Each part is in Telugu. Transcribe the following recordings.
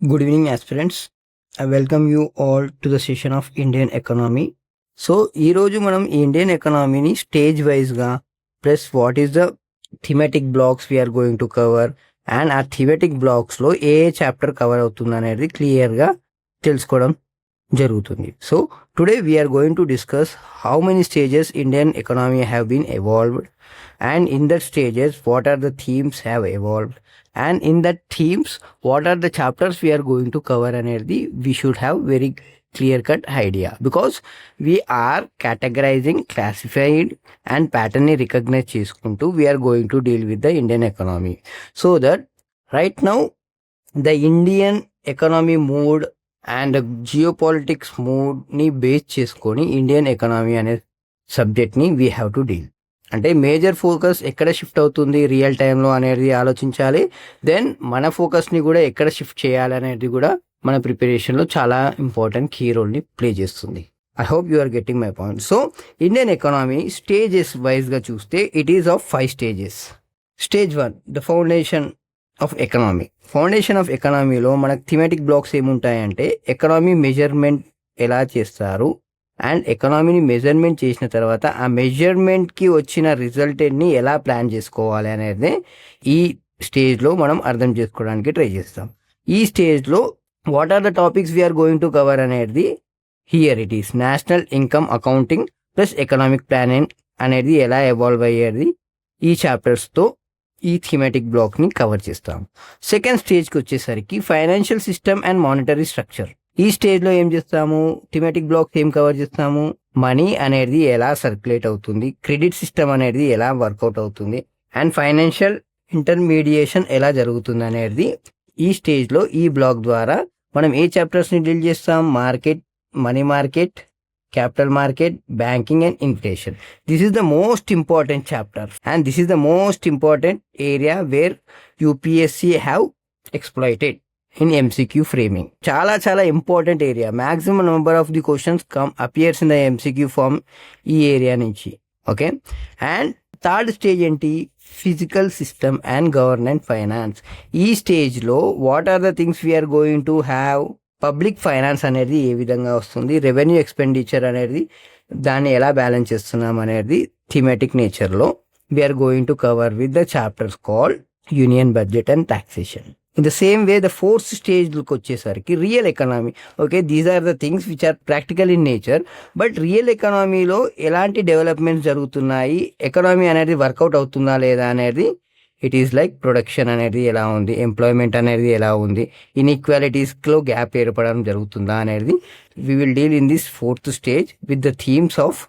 Good evening, aspirants. I welcome you all to the session of Indian economy. So ఈరోజు మనం ఈ ఇండియన్ ఎకనామీని స్టేజ్ వైజ్గా plus what is the thematic blocks we are going to cover and ఆ థీమెటిక్ బ్లాక్స్లో ఏ చాప్టర్ కవర్ అవుతుంది అనేది క్లియర్గా తెలుసుకోవడం జరుగుతుంది. So today we are going to discuss how many stages Indian economy have been evolved and in that stages what are the themes have evolved and in that themes what are the chapters we are going to cover అనేది we should have very clear cut idea because we are categorizing, classified and pattern recognize చేసుకుంటూ we are going to deal with the Indian economy. So that right now the Indian economy mood and the geopolitics mood ని బేస్ చేసుకొని ఇండియన్ ఎకనామీ అనే సబ్జెక్ట్ ని we have to deal. అంటే మేజర్ ఫోకస్ ఎక్కడ షిఫ్ట్ అవుతుంది రియల్ టైంలో అనేది ఆలోచించాలి. దెన్ మన ఫోకస్ని కూడా ఎక్కడ షిఫ్ట్ చేయాలి అనేది కూడా మన ప్రిపరేషన్లో చాలా ఇంపార్టెంట్ కీ రోల్ని ప్లే చేస్తుంది. I hope you are getting my point. So Indian economy stages వైజ్గా చూస్తే it is of 5 stages. Stage 1 the foundation of economy. Foundation of ఎకనామీలో మనకు థీమెటిక్ బ్లాక్స్ ఏముంటాయంటే ఎకనామీ మెజర్మెంట్ ఎలా చేస్తారు అండ్ ఎకనామీని మెజర్మెంట్ చేసిన తర్వాత ఆ మెజర్మెంట్కి వచ్చిన రిజల్ట్ని ఎలా ప్లాన్ చేసుకోవాలి అనేది ఈ స్టేజ్లో మనం అర్థం చేసుకోవడానికి ట్రై చేస్తాం. ఈ స్టేజ్లో what are the topics we are going to cover అనేది here it is national income accounting plus economic planning అనేది ఎలా ఎవాల్వ్ అయ్యేది ఈ చాప్టర్స్తో ఈ థీమెటిక్ బ్లాక్ని కవర్ చేస్తాం. సెకండ్ స్టేజ్కి వచ్చేసరికి financial system and monetary structure. ఈ స్టేజ్లో ఏం చేస్తాము, థీమెటిక్ బ్లాక్స్ ఏం కవర్ చేస్తాము, మనీ అనేది ఎలా సర్క్యులేట్ అవుతుంది, క్రెడిట్ సిస్టమ్ అనేది ఎలా వర్కౌట్ అవుతుంది అండ్ ఫైనాన్షియల్ ఇంటర్మీడియేషన్ ఎలా జరుగుతుంది అనేది ఈ స్టేజ్లో ఈ బ్లాక్ ద్వారా మనం ఏ చాప్టర్స్ని డీల్ చేస్తాం, market, money market, capital market, banking and inflation. This is the most important chapter and this is the most important area where UPSC have exploited in MCQ framing. చాలా important area. Maximum number of the questions appears in the MCQ form ఈ ఏరియా నుంచి. ఓకే. అండ్ థర్డ్ స్టేజ్ ఏంటి, physical system and government finance. ఈ స్టేజ్లో what are the things we are going to have, public finance అనేది ఏ విధంగా వస్తుంది, రెవెన్యూ ఎక్స్పెండిచర్ అనేది దాన్ని ఎలా బ్యాలెన్స్ చేస్తున్నాం అనేది థీమెటిక్ నేచర్లో we are going to cover with the chapters called union budget and taxation. In the same way the fourth స్టేజ్కి వచ్చేసరికి real economy. Okay, these are the things which are practical in nature but real ఎకనామీలో ఎలాంటి డెవలప్మెంట్స్ జరుగుతున్నాయి, ఎకనామీ అనేది వర్కౌట్ అవుతుందా లేదా అనేది ఇట్ ఈస్ లైక్ ప్రొడక్షన్ అనేది ఎలా ఉంది, ఎంప్లాయ్మెంట్ అనేది ఎలా ఉంది, ఇన్ఈక్వాలిటీస్లో గ్యాప్ ఏర్పడడం జరుగుతుందా అనేది we will deal in this fourth stage with the themes of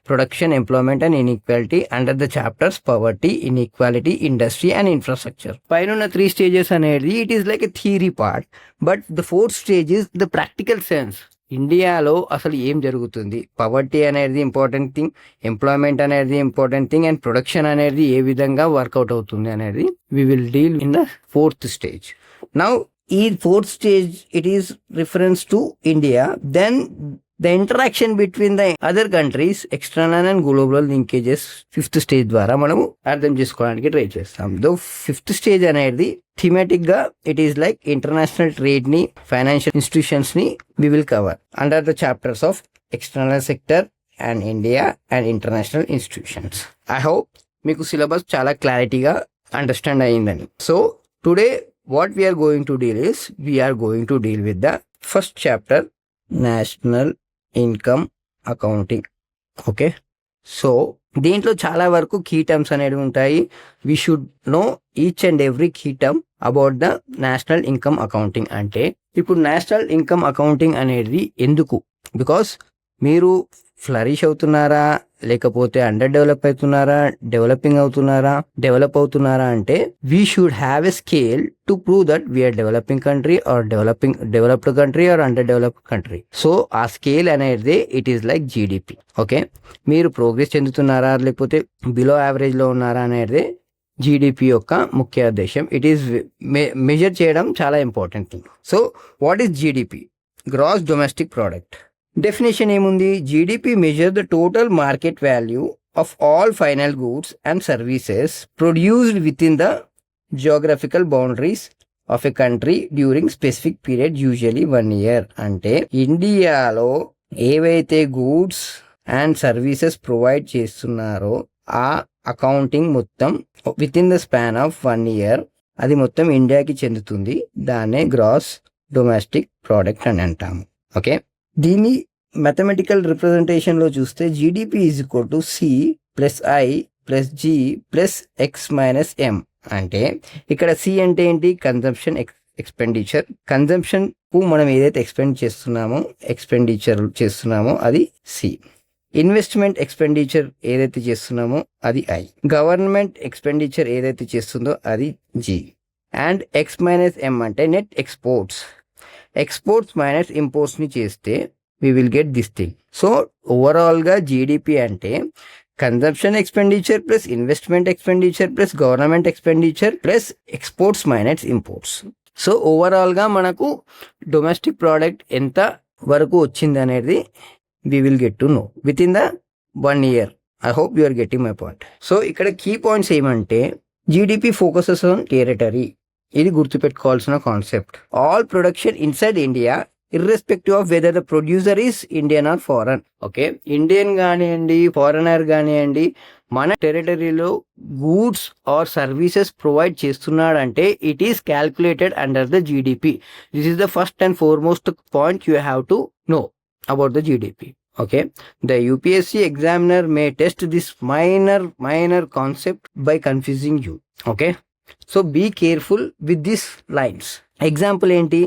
production, employment and inequality under the chapters poverty, inequality, industry and infrastructure. పైన 3 స్టేజెస్ అనేది it is like a theory part but the fourth stage is the practical sense. ఇండియాలో అసలు ఏం జరుగుతుంది, పవర్టీ అనేది ఇంపార్టెంట్ థింగ్, ఎంప్లాయ్మెంట్ అనేది ఇంపార్టెంట్ థింగ్ అండ్ ప్రొడక్షన్ అనేది ఏ విధంగా వర్కౌట్ అవుతుంది అనేది we will deal in the fourth stage. Now ఈ fourth stage it is reference to India. Then the interaction between the other countries, external and global linkages fifth stage ద్వారా మనము అర్థం చేసుకోవడానికి ట్రై చేస్తాం. దో ఫిఫ్త్ స్టేజ్ అనేది థీమెటిక్ గా it is like international trade ని, ఫైనాన్షియల్ ఇన్స్టిట్యూషన్స్ ని we will cover under the chapters of external sector and India and international institutions. I hope మీకు సిలబస్ చాలా క్లారిటీగా అండర్స్టాండ్ అయ్యిందని. So today what we are going to deal is we are going to deal with the first chapter, national income accounting. Okay, so దీంట్లో చాలా వరకు కీ టర్మ్స్ అనేవి ఉంటాయి. We should know each and every key term about the national income accounting. అంటే ఇప్పుడు నేషనల్ ఇన్కమ్ అకౌంటింగ్ అనేది ఎందుకు, బికాస్ మీరు ఫ్లరిష్ అవుతున్నారా లేకపోతే అండర్ డెవలప్ అవుతున్నారా, డెవలపింగ్ అవుతున్నారా, డెవలప్ అవుతున్నారా అంటే we should have a scale to prove that we are developing country or developed country or under developed country. So ఆ స్కేల్ అనేది it is like GDP. Okay, మీరు ప్రోగ్రెస్ చెందుతున్నారా లేకపోతే బిలో యావరేజ్లో ఉన్నారా అనేది జీడిపి యొక్క ముఖ్య ఉద్దేశం. ఇట్ ఈస్ మెజర్ చేయడం చాలా important thing. So what is GDP? Gross domestic product. Definition ఏముంది, GDP measure the total market value of all final goods and services produced within the geographical boundaries of a country during specific period usually 1 year. అంటే ఇండియాలో ఏవైతే గూడ్స్ అండ్ సర్వీసెస్ ప్రొవైడ్ చేస్తున్నారో ఆ అకౌంటింగ్ మొత్తం with in the span of 1 year అది మొత్తం ఇండియాకి చెందుతుంది. దాన్నే గ్రాస్ డొమెస్టిక్ ప్రోడక్ట్ అని అంటాము. ఓకే, దీన్ని మ్యాథమెటికల్ రిప్రజెంటేషన్లో చూస్తే GDP is equal to C plus I plus G plus X minus M. అంటే ఇక్కడ సి అంటే ఏంటి? Consumption expenditure. కన్జంప్షన్ కు మనం ఏదైతే ఎక్స్పెండిచర్ చేస్తున్నామో అది సి. ఇన్వెస్ట్మెంట్ ఎక్స్పెండిచర్ ఏదైతే చేస్తున్నామో అది ఐ. గవర్నమెంట్ ఎక్స్పెండిచర్ ఏదైతే చేస్తుందో అది G. And X minus M అంటే నెట్ ఎక్స్పోర్ట్స్ మైనస్ ఇంపోర్ట్స్ని చేస్తే we will get this thing. So ఓవరాల్గా జీడిపి అంటే consumption expenditure plus investment expenditure plus government expenditure plus exports minus imports. So ఓవరాల్గా మనకు డొమెస్టిక్ ప్రోడక్ట్ ఎంత వరకు వచ్చింది అనేది we will get to know within the 1 year. I hope you are getting my point. So ఇక్కడ కీ పాయింట్స్ ఏమంటే జీడిపి ఫోకసెస్ ఆన్ టెరిటరీ. ఇది గుర్తుపెట్టుకోవాల్సిన concept. All production inside India irrespective of whether the producer is Indian or foreign. Okay, Indian కానివ్వండి ఫారెనర్ కానివ్వండి మన టెరిటరీలో గూడ్స్ ఆర్ సర్వీసెస్ ప్రొవైడ్ చేస్తున్నాడంటే it is calculated under the GDP. This is the first and foremost point you have to know about the GDP. Okay, the UPSC examiner may test this minor concept by confusing you. Okay, so be careful with these lines. Example enti,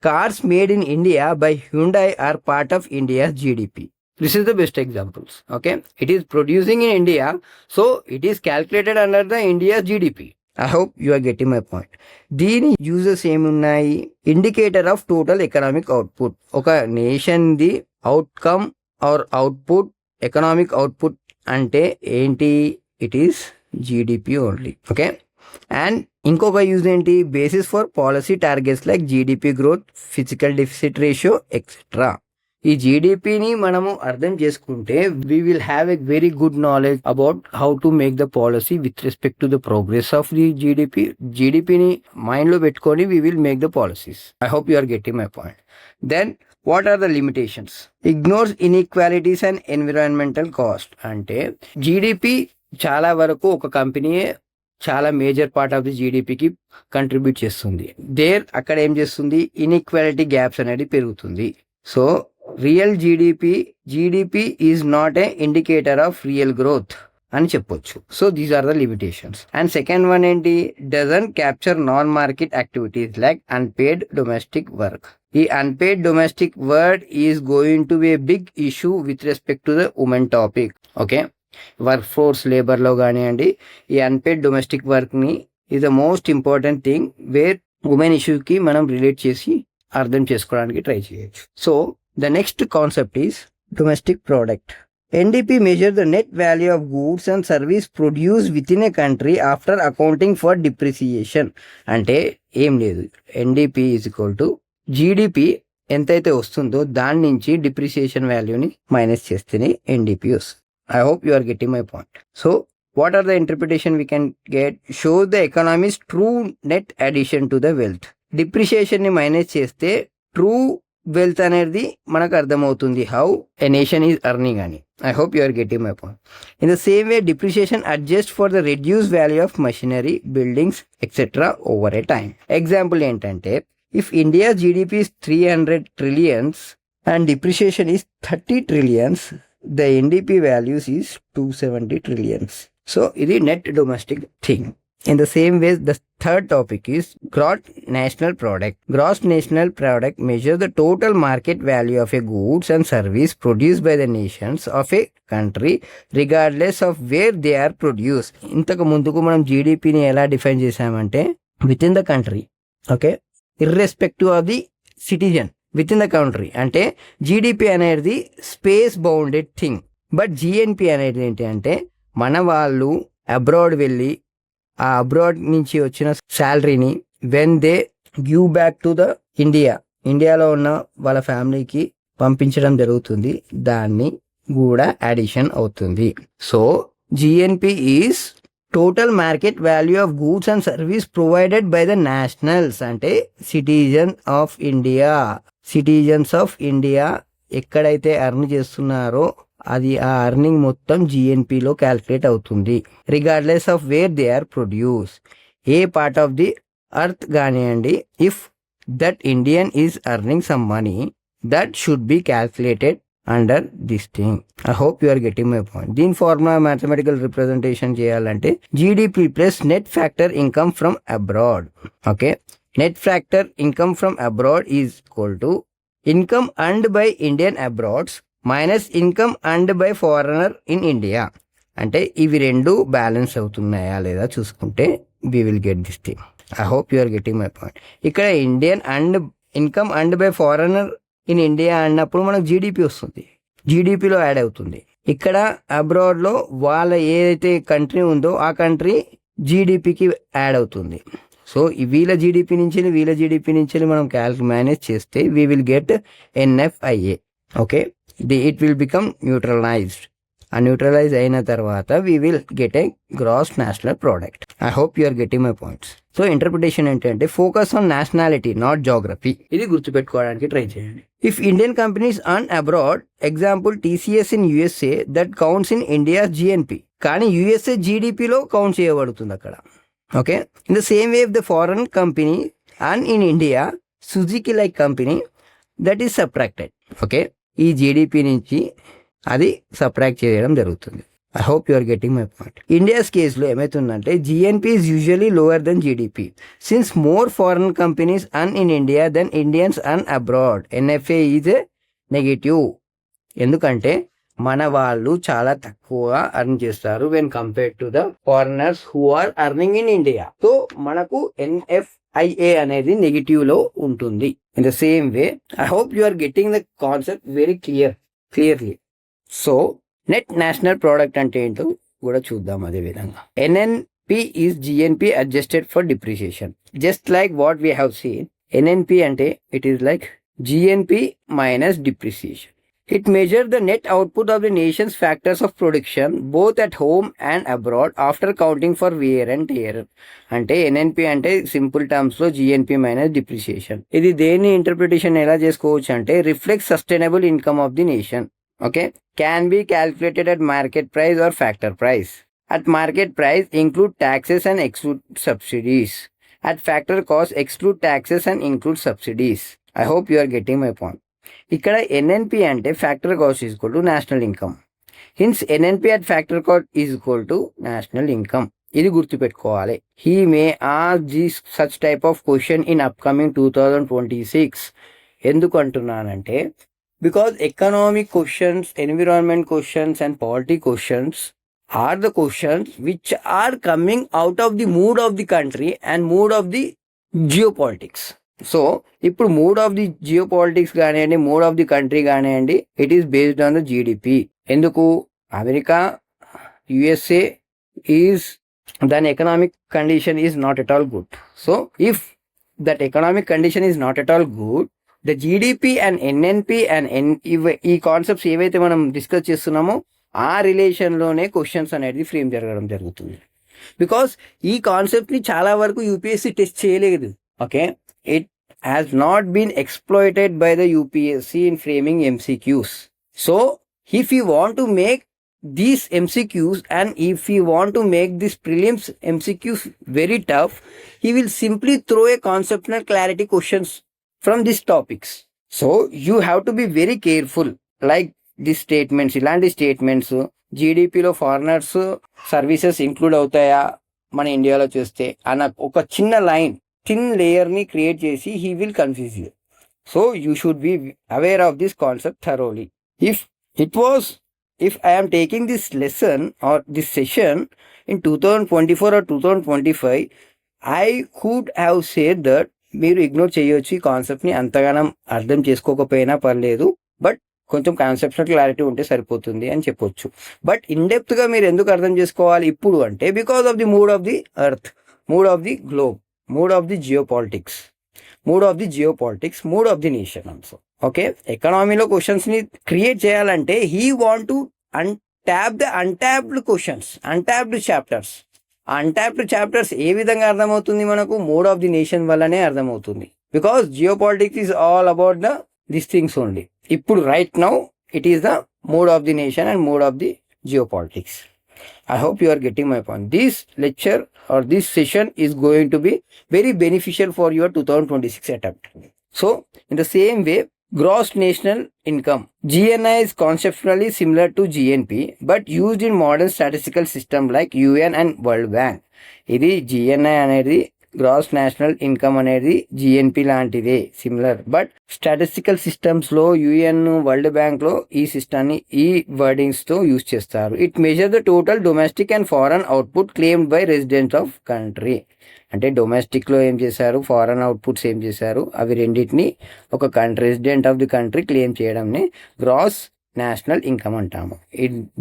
cars made in India by Hyundai are part of India's GDP. This is the best examples. Okay, it is producing in India, so it is calculated under the India's GDP. I hope you are getting my point. దీని యూజెస్ ఏమున్నాయి? Indicator of total economic output. ఒక nation the outcome or output, economic output అంటే ఏంటి? It is GDP only. Okay, and ఇంకొక యూజ్ ఏంటి? Basis for policy targets like GDP growth, physical deficit ratio etcetera. ఈ జీడిపిని మనము అర్థం చేసుకుంటే we will have a very good knowledge about how to make the policy with respect to the progress of the GDP. జీడిపిని మైండ్లో పెట్టుకొని we will make the policies. I hope you are getting my point. Then what are the limitations? Ignores inequalities and environmental cost. అంటే జీడిపి చాలా వరకు ఒక కంపెనీ చాలా మేజర్ పార్ట్ ఆఫ్ ది జీడిపికి కంట్రిబ్యూట్ చేస్తుంది. అక్కడ ఏం చేస్తుంది? ఇన్ఈక్వాలిటీ గ్యాప్స్ అనేది పెరుగుతుంది. So real GDP is not a indicator of real growth అని చెప్పొచ్చు. So these are the limitations. And second one ఏంటి? Doesn't capture non market activities like unpaired domestic work. ఈ unpaid domestic work is going to be a big issue with respect to the women topic. Okay, work force లేబర్లో కానివ్వండి ఈ అన్పేడ్ డొమెస్టిక్ వర్క్ని is the most important thing where women ఇష్యూకి మనం రిలేట్ చేసి అర్థం చేసుకోవడానికి ట్రై చేయొచ్చు. So the next concept is domestic product. NDP measures the net value of goods and service produced within a country after accounting for depreciation. అంటే ఏం లేదు, NDP is equal to GDP ఎంతైతే వస్తుందో దాని నుంచి డిప్రిసియేషన్ వాల్యూని మైనస్ చేస్తేనే NDP వస్తుంది. I hope you are getting my point. So what are the interpretation we can get? Show the economy's true net addition to the wealth. Depreciation ని మైనస్ చేస్తే ట్రూ వెల్త్ అనేది మనకు అర్థమవుతుంది how a nation is earning అని. I hope you are getting my point. In the same way depreciation adjust for the reduce value of machinery, buildings etcetera over a time. Example ఏంటంటే if India GDP is 300 trillions and depreciation is 30 trillions, the NDP values is 270 trillions. So ఇది net domestic thing. In the same way, the third topic is gross national product. Gross national product measures the total market value of a goods and service produced by the nations of a country regardless of where they are produced. ఇంతకు ముందుకు మనం జీడిపిని ఎలా డిఫైన్ చేసామంటే with in the country. Okay, irrespective of the citizen with in the country. అంటే జీడిపి అనేది space bounded thing. But GNP అనేది ఏంటి అంటే మన వాళ్ళు అబ్రాడ్ వెళ్ళి ఆ అబ్రాడ్ నుంచి వచ్చిన శాలరీని when they give back to the ఇండియాలో ఉన్న వాళ్ళ ఫ్యామిలీకి పంపించడం జరుగుతుంది. దాన్ని కూడా అడిషన్ అవుతుంది. So GNP is total market value of goods and service provided by the nationals అంటే సిటిజన్స్ ఆఫ్ ఇండియా ఎక్కడైతే అర్న్ చేస్తున్నారో అది ఆ అర్నింగ్ మొత్తం జిఎన్పిలో క్యాల్కులేట్ అవుతుంది, regardless of where they are produce. ఏ పార్ట్ ఆఫ్ ది అర్త్ కానివ్వండి, if that Indian is earning some money, that should be calculated under this thing. I hope you are getting my point. దీని ఫార్ములా మ్యాథమెటికల్ రిప్రజెంటేషన్ చేయాలంటే GDP plus net factor income from abroad. Okay, net factor income from abroad is equal to income earned by Indian abroads minus income earned by foreigner in India. అంటే ఇవి రెండు బ్యాలెన్స్ అవుతున్నాయా లేదా చూసుకుంటే we will get this thing. I hope you are getting my point. ఇక్కడ Indian and income earned by foreigner in India అన్నప్పుడు మనకు జీడిపి వస్తుంది, జీడిపిలో యాడ్ అవుతుంది. ఇక్కడ అబ్రాడ్లో వాళ్ళ ఏదైతే కంట్రీ ఉందో ఆ కంట్రీ జీడిపికి యాడ్ అవుతుంది. సో వీళ్ళ జీడిపి నుంచి మనం మేనేజ్ చేస్తే we will get NFIA. Okay, it will become neutralized. ఆ న్యూట్రలైజ్ అయిన తర్వాత we will get a gross national product. I hope you are getting my points. So interpretation ఏంటంటే focus on nationality not geography. ఇది గుర్తుపెట్టుకోవడానికి ట్రై చేయండి. If Indian companies earn abroad, example TCS in USA, that counts in India GNP. కానీ యుఎస్ఏ జీడిపిలో కౌంట్ చేయబడుతుంది అక్కడ. Okay, in the same way if the foreign company earn in India, Suzuki like company, that is subtracted. Okay, ఈ జీడిపి నుంచి అది సబ్ట్రాక్ట్ చేయడం జరుగుతుంది. I hope you are getting my point. India's కేసులో ఏమవుతుందంటే GNP is usually lower then GDP since more foreign companies earn in India then Indians earn abroad. NFA is a negative. ఎందుకంటే మన వాళ్ళు చాలా తక్కువ అర్న్ చేస్తారు when compared to the foreigners who are earning in India. So మనకు ఎన్ఎఫ్ఐఏ అనేది నెగిటివ్ లో ఉంటుంది. In the same way I hope you are getting the concept very clearly. So net national product అంటే ఏంటో కూడా చూద్దాం. అదే విధంగా NNP is GNP adjusted for depreciation, just like what we have seen. NNP అంటే it is like GNP minus depreciation. It measures the net output of the nation's factors of production both at home and abroad after counting for wear and tear. అంటే ఎన్ఎన్పి అంటే సింపుల్ టర్మ్స్ లో జిఎన్పి మైనస్ డిప్రిసియేషన్. ఇది దేని ఇంటర్ప్రిటేషన్ ఎలా చేసుకోవచ్చు అంటే reflect sustainable income of the nation. Okay, can be calculated at market price or factor price. At market price include taxes and exclude subsidies. At factor cost exclude taxes and include subsidies. I hope you are getting my point. ఇక్కడ ఎన్ఎన్పి అంటే factor cost is equal to national income. Hence NNP at factor cost is equal to national income. ఇది గుర్తుపెట్టుకోవాలి. He may ask this such type of question in upcoming 2026. ఎందుకు అంటున్నానంటే because economic questions, environment questions and polity questions are the questions which are coming out of the mood of the country and mood of the geopolitics. So ఇప్పుడు mood of the geopolitics కానివ్వండి, మూడ్ ఆఫ్ ది కంట్రీ కానివ్వండి, it is based on the GDP. ఎందుకు అమెరికా, యుఎస్ఏ ఈజ్ దాని economic condition is not at all good. So if that economic condition is not at all good, the GDP and NNP and ఈ కాన్సెప్ట్స్ ఏవైతే మనం డిస్కస్ చేస్తున్నామో ఆ రిలేషన్లోనే క్వశ్చన్స్ అనేది ఫ్రేమ్ జరగడం జరుగుతుంది. బికాస్ ఈ కాన్సెప్ట్ని చాలా వరకు యూపీఎస్సీ టెస్ట్ చేయలేదు. Okay, it has not been exploited by the UPSC in framing MCQs. So if you want to make these MCQs and if you want to make this prelims MCQs very tough, he will simply throw a conceptual clarity questions from these topics. So you have to be very careful like these statements. ఇలాంటి స్టేట్మెంట్స్ జీడిపిలో ఫారినర్స్ సర్వీసెస్ ఇంక్లూడ్ అవుతాయా మన ఇండియాలో చూస్తే అన్న ఒక చిన్న లైన్, థిన్ లేయర్ని క్రియేట్ చేసి he will confuse you. So you should be aware of this concept thoroughly. If I am taking this lesson or this session in 2024 or 2025, I could have said that మీరు ఇగ్నోర్ చేయొచ్చు ఈ కాన్సెప్ట్ని, అంతగానం అర్థం చేసుకోకపోయినా పర్లేదు, బట్ కొంచెం కాన్సెప్చువల్ క్లారిటీ ఉంటే సరిపోతుంది అని చెప్పొచ్చు. బట్ ఇన్డెప్త్గా మీరు ఎందుకు అర్థం చేసుకోవాలి ఇప్పుడు అంటే because of the mood of the earth, mood of the globe, mood of the geopolitics, mood of the nation also. Okay, ఎకనామీలో క్వశ్చన్స్ని క్రియేట్ చేయాలంటే he want to tap the untapped questions, untapped chapters. Untapped chapters ఏ విధంగా అర్థమవుతుంది మనకు? మోడ్ ఆఫ్ ది నేషన్ వల్లనే అర్థమవుతుంది. Because geopolitics is all about this things only. ఇప్పుడు right now it is the mode of the nation and mode of the geopolitics. I hope you are getting my point. This lecture or this session is going to be very beneficial for your 2026 attempt. So, in the same way, gross national income. GNI is conceptually similar to GNP, but used in modern statistical system like UN and World Bank. ఇది GNI అనేది గ్రాస్ నేషనల్ ఇన్కమ్ అనేది జిఎన్పి లాంటిదే, సిమిలర్. బట్ స్టాటిస్టికల్ సిస్టమ్స్ లో యుఎన్, వరల్డ్ బ్యాంక్ లో ఈ సిస్టాన్ని ఈ వర్డింగ్స్ తో యూజ్ చేస్తారు. It measure the total domestic and foreign output claimed by residents of country. అంటే డొమెస్టిక్ లో ఏం చేశారు, ఫారెన్ అవుట్పుట్స్ ఏం చేశారు, అవి రెండింటిని ఒక country, resident of the country claim చేయడంని గ్రాస్ నేషనల్ ఇన్కమ్ అంటాము.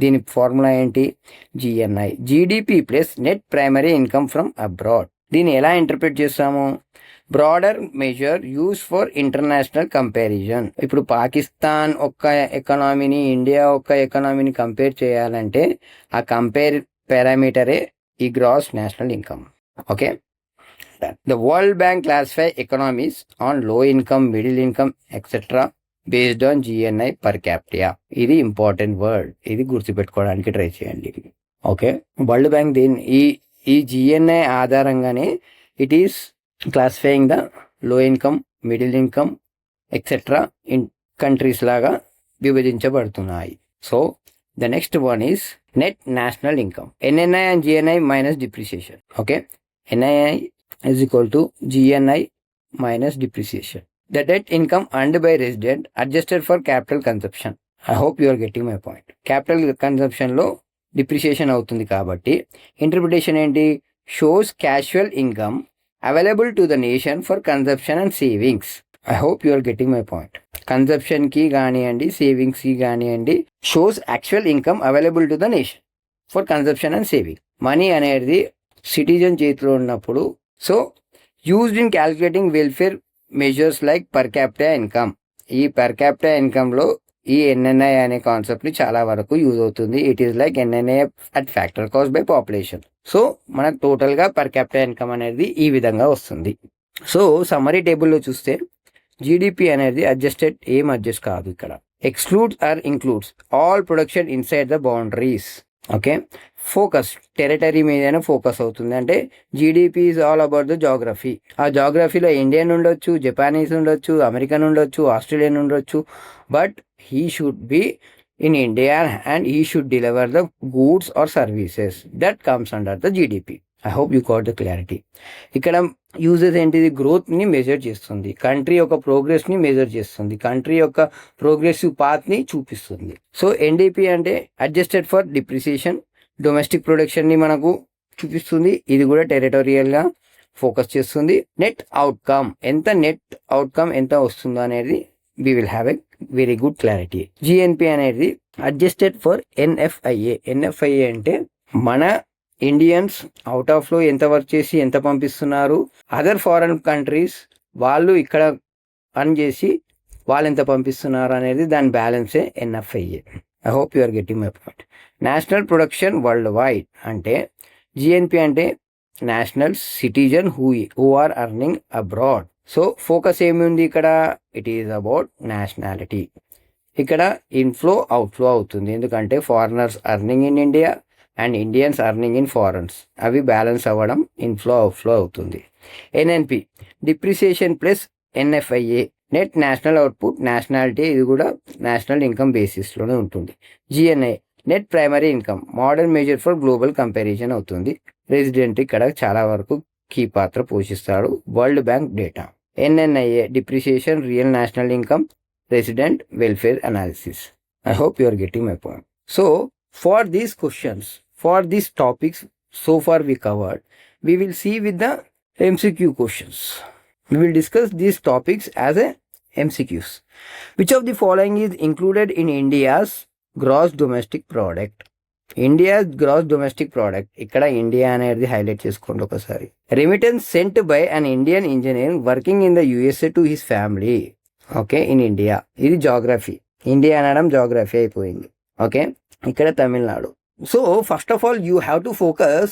దీని ఫార్ములా ఏంటి? GNI, GDP plus net primary income from abroad. దీన్ని ఎలా ఇంటర్ప్రిట్ చేస్తాము? Broader measure use for international comparison. ఇప్పుడు పాకిస్తాన్ ఒక్క ఎకనామీని, ఇండియా ఒక్క ఎకనామీని కంపేర్ చేయాలంటే ఆ కంపేర్ పారామీటరే ఈ gross national income. Okay. The world bank classify economies on low income, middle income etcetera based on GNI per capita. ఇది ఇంపార్టెంట్ వర్డ్, ఇది గుర్తుపెట్టుకోవడానికి ట్రై చేయండి. ఓకే. వరల్డ్ బ్యాంక్ ఈ జిఎన్ఐ ఆధారంగానే it is classifying the low income, middle income etcetera in countries లాగా విభజించబడుతున్నాయి. So the next one is net national income. NNI and GNI minus depreciation. Okay. NII is equal to GNI minus depreciation. The net income earned by resident adjusted for capital consumption. I hope you are getting my point. Capital కన్సంప్షన్లో డిప్రిసియేషన్ అవుతుంది కాబట్టి ఇంటర్ప్రిటేషన్ ఏంటి? Shows casual income available to the nation for consumption and savings. I hope you are getting my point. కన్సంప్షన్కి కానివ్వండి, సేవింగ్స్కి కానివ్వండి, shows actual income available to the nation for consumption and saving. Money అనేది సిటిజన్ చేతిలో ఉన్నప్పుడు, so used in calculating welfare measures like per capita income. ఈ పర్ క్యాపిటా ఇన్కమ్లో ఈ ఎన్ఎన్ఐ అనే కాన్సెప్ట్ని చాలా వరకు యూజ్ అవుతుంది. It is like NNI at factor cost by population. So మనకు టోటల్గా పర్ క్యాపిటల్ ఇన్కమ్ అనేది ఈ విధంగా వస్తుంది. సో సమ్మరీ టేబుల్లో చూస్తే జీడిపి అనేది అడ్జస్టెడ్, ఏం అడ్జస్ట్ కాదు ఇక్కడ. Excludes or includes all production inside the boundaries. Okay. Focus territory మీదనే ఫోకస్ అవుతుంది. అంటే GDP is all about the geography. ఆ జాగ్రఫీలో ఇండియన్ ఉండొచ్చు, జపానీస్ ఉండొచ్చు, అమెరికన్ ఉండొచ్చు, ఆస్ట్రేలియన్ ఉండొచ్చు, but he should be in India and he should deliver the goods or services that comes under the GDP. I hope you got the clarity. ఇక్కడ యూజెస్ ఏంటిది? గ్రోత్ని మెజర్ చేస్తుంది, కంట్రీ యొక్క ప్రోగ్రెస్ని మెజర్ చేస్తుంది, కంట్రీ యొక్క ప్రోగ్రెసివ్ పాత్ని చూపిస్తుంది. సో ఎన్డిపి అంటే అడ్జస్టెడ్ ఫర్ డిప్రిసియేషన్, డొమెస్టిక్ ప్రొడక్షన్ని మనకు చూపిస్తుంది. ఇది కూడా టెరిటోరియల్గా ఫోకస్ చేస్తుంది. నెట్ అవుట్కమ్ ఎంత వస్తుందో అనేది we will have a very good clarity. GNP అనేది అడ్జస్టెడ్ ఫర్ ఎన్ఎఫ్ఐఏ. ఎన్ఎఫ్ఐఏ అంటే మన ఇండియన్స్ అవుట్ ఆఫ్ లో ఎంత వర్క్ చేసి ఎంత పంపిస్తున్నారు, అదర్ ఫారెన్ కంట్రీస్ వాళ్ళు ఇక్కడ పని చేసి వాళ్ళు ఎంత పంపిస్తున్నారు అనేది దాని బ్యాలెన్సే NFIA. I hope you are getting my point. National production worldwide అంటే జిఎన్పి అంటే national citizen who are earning abroad. So focus ఏముంది ఇక్కడ? It is about nationality. ఇక్కడ ఇన్ఫ్లో అవుట్ఫ్లో అవుతుంది, ఎందుకంటే foreigners earning in India and Indians earning in foreigns, అవి బ్యాలెన్స్ అవ్వడం ఇన్ఫ్లో అవుట్ఫ్లో అవుతుంది. NNP depreciation plus NFIA net national output, nationality, ఇది కూడా నేషనల్ ఇన్కమ్ బేసిస్లోనే ఉంటుంది. GNI net primary income, modern measure for global comparison అవుతుంది. రెసిడెంట్ ఇక్కడ చాలా వరకు కీ పాత్ర పోషిస్తాడు. World bank data. NNIA depreciation, real national income, resident welfare analysis. I hope you are getting my point. So for these questions, for these topics so far we covered, we will see with the MCQ questions. We will discuss these topics as a MCQs. Which of the following is included in India's gross domestic product? India's gross domestic product, ఇక్కడ ఇండియా అనేది హైలైట్ చేసుకోండి ఒకసారి. Remittance sent by an Indian engineer working in the USA to his family. Okay. In India, ఇది జాగ్రఫీ. ఇండియా అనడం జాగ్రఫీ అయిపోయింది. ఓకే. ఇక్కడ Tamil Nadu. So first of all you have to focus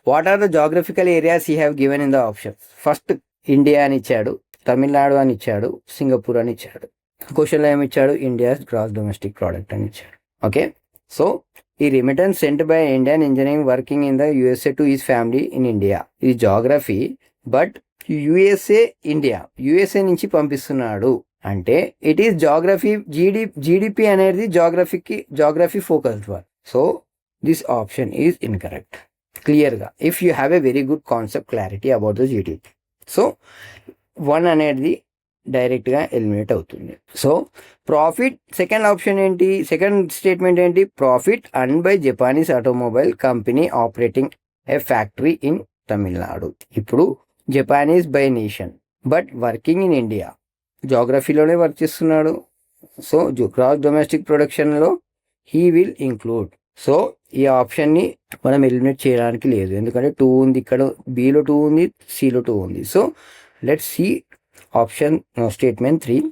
what are the geographical areas he have given in the option? First India అని ఇచ్చాడు, తమిళనాడు అని ఇచ్చాడు, సింగపూర్ అని ఇచ్చాడు. క్వశ్చన్లో ఏమి ఇచ్చాడు? ఇండియాస్ గ్రాస్ డొమెస్టిక్ ప్రోడక్ట్ అని ఇచ్చాడు. ఓకే, సో ఈ remittance sent by Indian engineering working in the USA to his family in India. ఇది geography, but USA India, USA నుంచి పంపిస్తున్నాడు అంటే ఇట్ ఈస్ జాగ్రఫీ. జీడిపి అనేది geography focused work. So this option is incorrect క్లియర్గా, if you have a very good concept clarity about the GDP. So 1 అనేది డైరెక్ట్గా ఎలిమినేట్ అవుతుంది. సో ప్రాఫిట్, సెకండ్ ఆప్షన్ ఏంటి, సెకండ్ స్టేట్మెంట్ ఏంటి? Profit earn by Japanese automobile company operating a factory in Tamil Nadu. ఇప్పుడు Japanese by nation but working in India, జాగ్రఫీలోనే వర్క్ చేస్తున్నాడు. సో గ్రాస్ డొమెస్టిక్ ప్రొడక్షన్లో హీ విల్ ఇంక్లూడ్. సో ఈ ఆప్షన్ని మనం ఎలిమినేట్ చేయడానికి లేదు, ఎందుకంటే 2 ఉంది, ఇక్కడ బిలో 2 ఉంది, సిలో 2 ఉంది. So let's C option statement 3.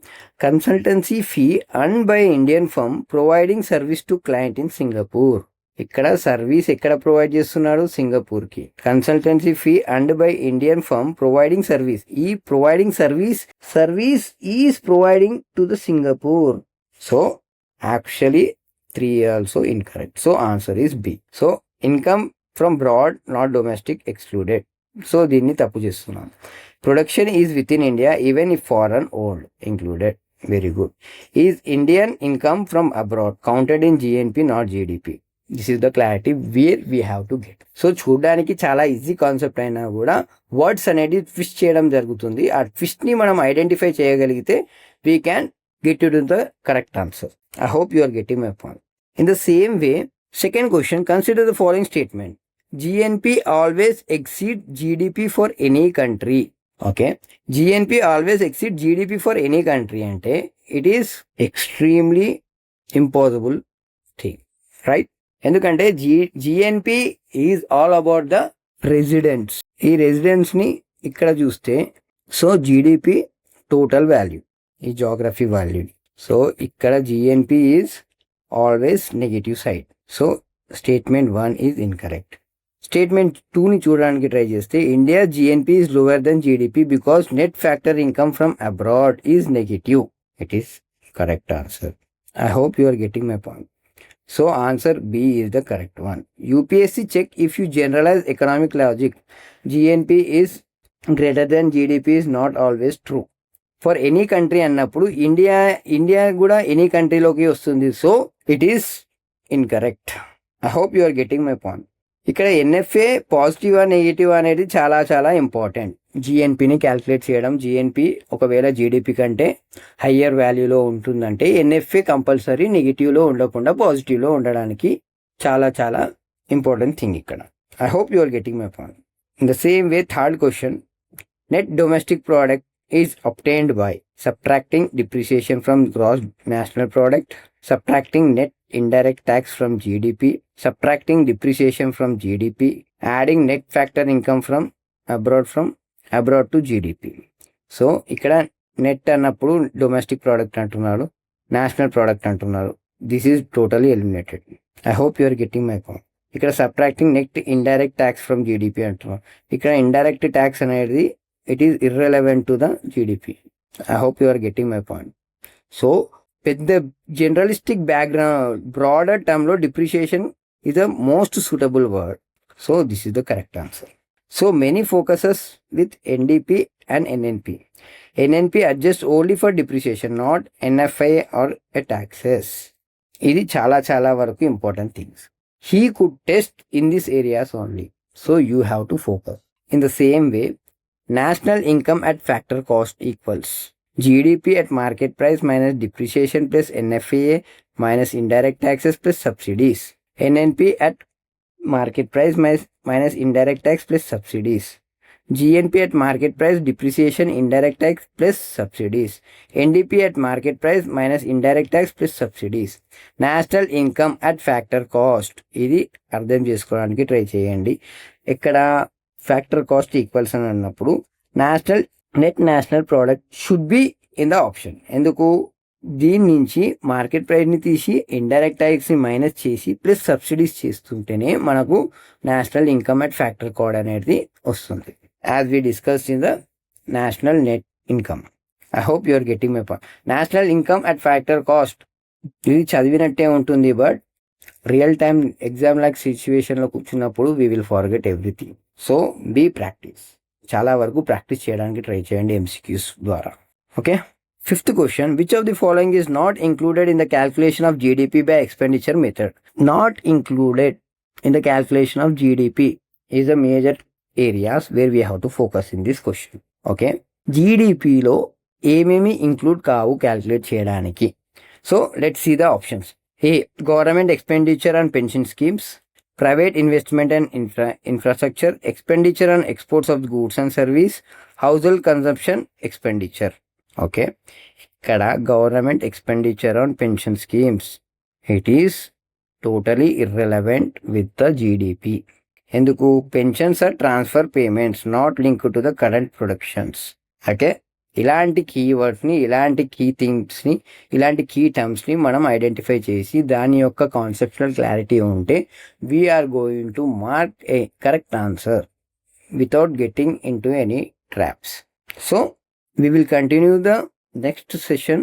Consultancy fee earn by Indian firm providing service to client in Singapore. ఇక్కడ సర్వీస్ ఎక్కడ ప్రొవైడ్ చేస్తున్నాడు? సింగపూర్కి. Consultancy fee earned by Indian firm providing service. ఈ providing service is providing to the Singapore. So actually 3 also incorrect. So answer is B. So income from broad not domestic excluded. సో దీన్ని తప్పు చేస్తున్నాం. Production is within India even if foreign old included. Very good. Is Indian income from abroad counted in GNP not GDP. This is the clarity where we have to get. So చూడడానికి చాలా ఈజీ కాన్సెప్ట్ అయినా కూడా వర్డ్స్ అనేది ట్విస్ట్ చేయడం జరుగుతుంది. ఆ ట్విస్ట్ని మనం ఐడెంటిఫై చేయగలిగితే we can get to the correct answer. I hope you are getting my point. In the same way, second question, consider the following statement. GNP always exceed GDP for any country. Okay. GNP always exceed GDP for any country ante it is extremely impossible thing, right? ఎందుకంటే GNP is all about the residents. ఈ residents ని ఇక్కడ చూస్తే సో GDP total value, ఈ geography value. సో ఇక్కడ GNP is always negative side. So statement 1 is incorrect. Statement 2 ని చూడడానికి ట్రై చేస్తే India GNP is lower than GDP because net factor income from abroad is negative. It is correct answer. I hope you are getting my point. So answer B is the correct one. UPSC check if you generalize economic logic. GNP is greater than GDP is not always true. For any country అన్నప్పుడు ఇండియా కూడా ఎనీ కంట్రీలోకి వస్తుంది. So it is incorrect. I hope you are getting my point. ఇక్కడ ఎన్ఎఫ్ఏ పాజిటివ్ నెగిటివ్ అనేది చాలా చాలా ఇంపార్టెంట్. జిఎన్పిని క్యాల్కులేట్ చేయడం, జిఎన్పి ఒకవేళ జీడిపి కంటే హయ్యర్ వాల్యూలో ఉంటుందంటే ఎన్ఎఫ్ఏ కంపల్సరీ నెగిటివ్లో ఉండకుండా పాజిటివ్లో ఉండడానికి చాలా చాలా ఇంపార్టెంట్ థింగ్ ఇక్కడ. I hope you are getting my point. In the same way third question, net domestic product is obtained by subtracting depreciation from gross national product, subtracting net indirect tax from GDP, subtracting depreciation from GDP, adding net factor income from abroad to GDP. So ఇక్కడ నెట్ అన్నప్పుడు డొమెస్టిక్ ప్రోడక్ట్ అంటున్నాడు, నేషనల్ ప్రోడక్ట్ అంటున్నారు. This is totally eliminated. I hope you are getting my point. ఇక్కడ subtracting net indirect tax from GDP అంటున్నారు. ఇక్కడ ఇండైరెక్ట్ ట్యాక్స్ అనేది it is irrelevant to the GDP. I hope you are getting my point. So పెద్ద జనరలిస్టిక్ బ్యాక్గ్రౌండ్ బ్రాడర్ టర్మ్లో depreciation is the most suitable word. So this is the correct answer. So many focuses with NDP and NNP. NNP adjusts only for depreciation, not NFI or a taxes. ఇది చాలా చాలా వరకు important things. He could test in these areas only. So you have to focus. In the same way, national income at factor cost equals GDP at market price minus depreciation plus NFA minus indirect taxes plus subsidies. NNP at market price minus indirect tax plus subsidies. GNP at market price depreciation indirect tax plus subsidies. NDP at market price minus indirect tax plus subsidies. National income at factor cost. ఇది అర్థం చేసుకోవడానికి ట్రై చేయండి. ఇక్కడ ఫ్యాక్టర్ కాస్ట్ ఈక్వల్స్ అని అన్నప్పుడు national product should be in the option. ఎందుకు? దీని నుంచి మార్కెట్ ప్రైస్ని తీసి ఇండైరెక్ట్ ట్యాక్స్ని మైనస్ చేసి ప్లస్ సబ్సిడీస్ చేస్తుంటేనే మనకు national income at factor cost అనేది వస్తుంది, as we discuss in the national net income. I hope you are getting my point. National income at factor cost ఇది చదివినట్టే ఉంటుంది, but real time exam like సిచ్యువేషన్లో కూర్చున్నప్పుడు we will forget everything. So be practice, చాలా వరకు ప్రాక్టీస్ చేయడానికి ట్రై చేయండి ఎంసీక్యూస్ ద్వారా. Okay. Fifth question, which of the following is not included in the calculation of GDP by expenditure method? Not included in the calculation of GDP is the major areas where we have to focus in this question. Okay. GDPలో ఏమేమి ఇంక్లూడ్ కావు క్యాల్కులేట్ చేయడానికి. So let's see the options. A, government expenditure and pension schemes, private investment and infrastructure, expenditure and exports of goods and service, household consumption expenditure. Okay, ఇక్కడ government expenditure on pension schemes, it is totally irrelevant with the GDP. ఎందుకు? Pensions are transfer payments not link to the current productions. Okay, ఇలాంటి కీవర్డ్స్ని, ఇలాంటి కీ థింగ్స్ని, ఇలాంటి కీ టర్మ్స్ని మనం ఐడెంటిఫై చేసి దాని యొక్క కాన్సెప్చువల్ క్లారిటీ ఉంటే we are going to mark a correct answer without getting in to any traps. So we will continue the next session.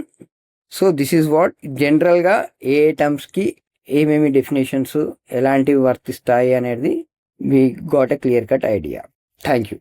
So this is what జనరల్గా ఏ టర్మ్స్కి ఏమేమి డెఫినేషన్స్ ఎలాంటివి వర్తిస్తాయి అనేది we got a clear cut idea. Thank you.